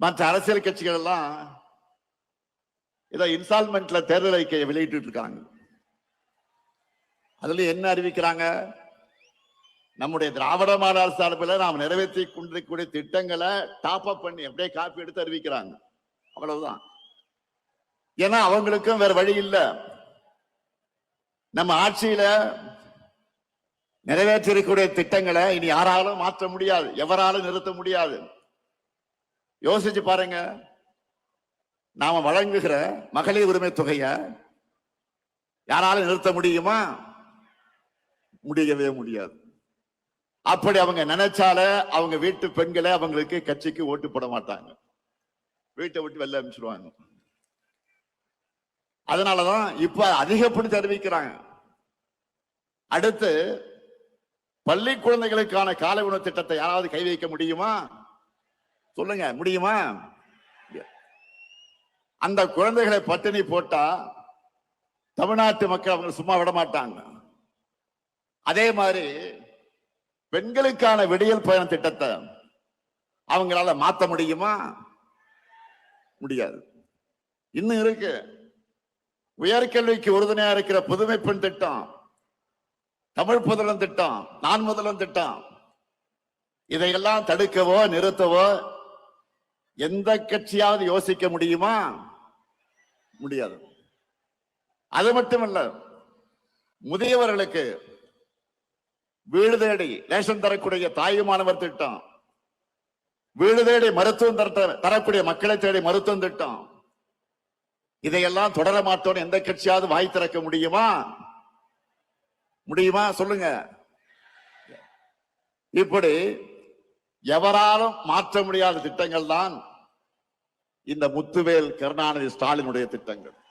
மற்ற அரசியல் கட்சிகள் எல்லாம் ஏதோ இன்ஸ்டால்மெண்ட்ல தேர்தல் அறிக்கையை வெளியிட்டு இருக்காங்க. அதுல என்ன அறிவிக்கிறாங்க? நம்முடைய திராவிட மாடல் சார்பில் நாம் நிறைவேற்றி கொண்டிருக்கக்கூடிய திட்டங்களை டாப் அப் பண்ணி அப்படியே காப்பி எடுத்து அறிவிக்கிறாங்க. அவ்வளவுதான். ஏன்னா அவங்களுக்கும் வேற வழி இல்லை. நம்ம ஆட்சியில நிறைவேற்றிருக்கக்கூடிய திட்டங்களை இனி யாராலும் மாற்ற முடியாது, எவராலும் நிறுத்த முடியாது. யோசிச்சு பாருங்க, நாம வழங்குகிற மகளிர் உரிமை தொகைய யாராலும் நிறுத்த முடியுமா? முடியவே முடியாது. அப்படி அவங்க நினைச்சால அவங்க வீட்டு பெண்களை அவங்களுக்கு கட்சிக்கு ஓட்டு போட மாட்டாங்க, வீட்டை விட்டு வெளில அனுப்பிச்சிடுவாங்க. அதனாலதான் இப்ப அதிகப்படுத்தி அறிவிக்கிறாங்க. அடுத்து பள்ளி குழந்தைகளுக்கான காலை உணவு திட்டத்தை யாராவது கை வைக்க முடியுமா? சொல்லுங்க, முடியுமா? அந்த குழந்தைகளை பட்டினி போட்டா தமிழ்நாட்டு மக்கள் அவங்க சும்மா விட மாட்டாங்க. அதே மாதிரி பெண்களுக்கான விடியல் பயண திட்டத்தை அவங்களால மாத்த முடியுமா? முடியாது. இன்னும் இருக்கு. உயர்கல்விக்கு உறுதுணையா இருக்கிற புதுமை பெண் திட்டம், தமிழ் புதல்வன் திட்டம், நான் முதல்வன் திட்டம், இதையெல்லாம் தடுக்கவோ நிறுத்தவோ எந்த கட்சியாவது யோசிக்க முடியுமா? முடியாது. அது மட்டுமல்ல, முதியவர்களுக்கு வீடு தேடி ரேஷன் தரக்கூடிய தாயுமானவர் திட்டம், வீடு தேடி மருத்துவம் தரக்கூடிய மக்களை தேடி மருத்துவம் திட்டம், இதையெல்லாம் தொடர மாட்டோம் எந்த கட்சியாவது வாய் திறக்க முடியுமா? முடியுமா? சொல்லுங்க. இப்படி எவராலும் மாற்ற முடியாத திட்டங்கள் தான் இந்த முத்துவேல் கருணாநிதி ஸ்டாலினுடைய திட்டங்கள்.